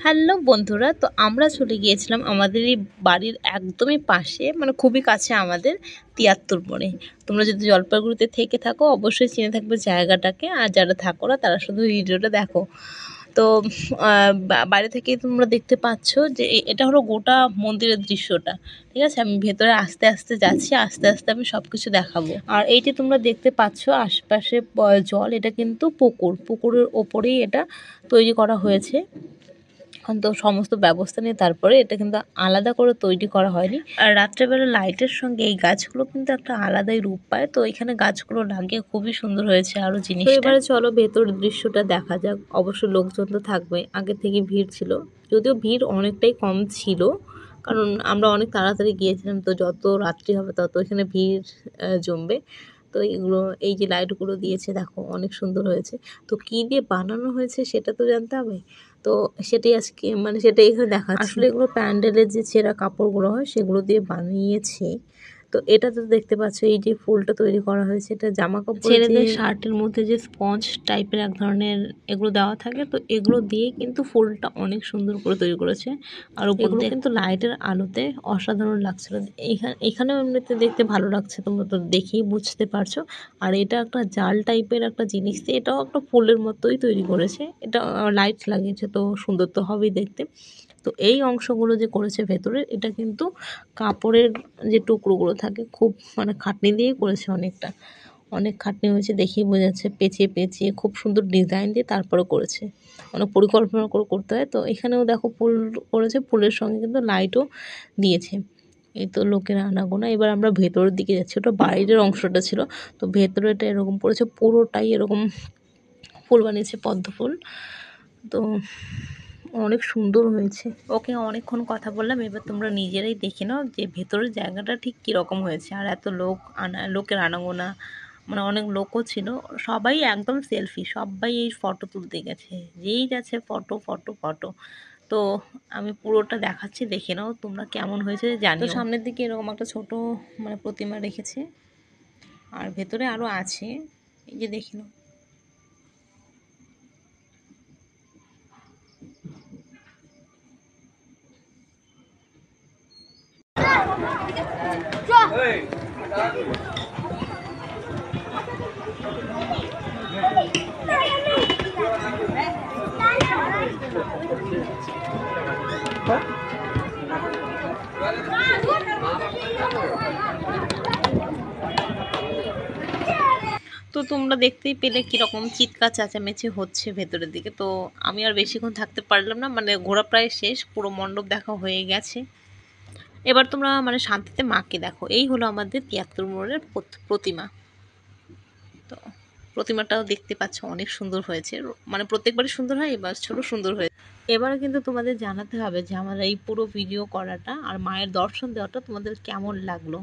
Hello বন্ধুরা, তো আমরা চলে গিয়েছিলাম আমাদের এই বাড়ির একদমই পাশে, মানে খুবই কাছে আমাদের ৭৩ মোড়ে। তোমরা যদি জলপাইগুড়িতে থেকে থাকো অবশ্যই চিনে থাকবে জায়গাটাকে, আর যারা থাকো না তারা শুধু ভিডিওটা দেখো। তো বাইরে থেকে তোমরা দেখতে পাচ্ছ যে এটা হলো গোটা মন্দিরের দৃশ্যটা। ঠিক আছে, আমি ভেতরে আস্তে আস্তে যাচ্ছি, আস্তে আস্তে আমি সব কিছু দেখাবো। আর এই যে তোমরা দেখতে পাচ্ছ আশপাশে জল, এটা কিন্তু পুকুরের ওপরেই এটা তৈরি করা হয়েছে। তো সমস্ত ব্যবস্থা নিয়ে তারপরে এটা কিন্তু আলাদা করে তৈরি করা হয়নি। আর রাত্রেবেলা লাইটের সঙ্গে এই গাছগুলো কিন্তু একটা আলাদাই রূপ পায়। তো এখানে গাছগুলো লাগিয়ে খুবই সুন্দর হয়েছে আরো জিনিস। এবারে চলো ভেতরের দৃশ্যটা দেখা যাক। অবশ্য লোকজন তো থাকবে, আগে থেকে ভিড় ছিল, যদিও ভিড় অনেকটাই কম ছিল, কারণ আমরা অনেক তাড়াতাড়ি গিয়েছিলাম। তো যত রাত্রি হবে তত এখানে ভিড় জমবে। তো এগুলো, এই যে লাইটগুলো দিয়েছে দেখো অনেক সুন্দর হয়েছে। তো কি দিয়ে বানানো হয়েছে সেটা তো জানতে হবে। তো সেটাই আজকে, মানে সেটাই এখানে দেখাচ্ছে। আসলে এগুলো প্যান্ডেলের যে ছেঁড়া কাপড়গুলো হয় সেগুলো দিয়ে বানিয়েছে। তো এটা তো দেখতে পাচ্ছ, এই যে ফুলটা তৈরি করা হয়েছে, এটা জামা কাপড়, ছেলেদের শার্টের মধ্যে যে স্পঞ্জ টাইপের এক ধরনের এগুলো দেওয়া থাকে, তো এগুলো দিয়ে কিন্তু ফুলটা অনেক সুন্দর করে তৈরি করেছে। আর এগুলো কিন্তু লাইটের আলোতে অসাধারণ লাগছিল। এখানেও এমনিতে দেখতে ভালো লাগছে, তোমরা তো দেখেই বুঝতে পারছো। আর এটা একটা জাল টাইপের একটা জিনিস দিয়ে এটাও একটা ফুলের মতোই তৈরি করেছে। এটা লাইট লাগিয়েছে, তো সুন্দর তো হবেই দেখতে। তো এই অংশগুলো যে করেছে ভেতরে, এটা কিন্তু কাপড়ের যে টুকরোগুলো থাকে, খুব মানে খাটনি দিয়ে করেছে, অনেক খাটনি হয়েছে, দেখেই বোঝা যাচ্ছে। পেঁচিয়ে পেঁচিয়ে খুব সুন্দর ডিজাইন দিয়ে তারপরে করেছে, অনেক পরিকল্পনা করে করতে হয়। তো এখানেও দেখো ফুল করেছে, ফুলের সঙ্গে কিন্তু লাইটও দিয়েছে। এই তো লোকের আনাগোনা। এবার আমরা ভেতরের দিকে যাচ্ছি, ওটা বাইরের অংশটা ছিল। তো ভেতরে এটা এরকম করেছে, পুরোটাই এরকম ফুল বানিয়েছে, পদ্ম ফুল। তো অনেক সুন্দর হয়েছে। ওকে, অনেকক্ষণ কথা বললাম, এবার তোমরা নিজেরাই দেখে নাও যে ভেতরের জায়গাটা ঠিক কীরকম হয়েছে। আর এত লোকের আনাগোনা, মানে অনেক লোকও ছিল, সবাই একদম সেলফি, সবাই এই ফটো তুলতে গেছে, যেই যাচ্ছে ফটো ফটো ফটো। তো আমি পুরোটা দেখাচ্ছি, দেখে নাও তোমরা কেমন হয়েছে জানিও। সামনের দিকে এরকম একটা ছোট মানে প্রতিমা রেখেছে, আর ভেতরে আরও আছে, এই যে দেখে নাও। তো তোমরা দেখতেই পেলে কীরকম চিৎকার চেঁচামেচি হচ্ছে ভেতরের দিকে। তো আমি আর বেশিক্ষণ থাকতে পারলাম না, মানে ঘোরা প্রায় শেষ, পুরো মণ্ডপ দেখা হয়ে গেছে। এবার তোমরা মানে শান্তিতে মাকে দেখো। এই হলো আমাদের ৭৩ মোড়ের প্রতিমা। তো প্রতিমাটাও দেখতে পাচ্ছ অনেক সুন্দর হয়েছে, মানে প্রত্যেকবারই সুন্দর হয়, এবার ছোট সুন্দর হয়েছে। এবারে কিন্তু তোমাদের জানাতে হবে যে আমার এই পুরো ভিডিও করাটা আর মায়ের দর্শন দেওয়াটা তোমাদের কেমন লাগলো।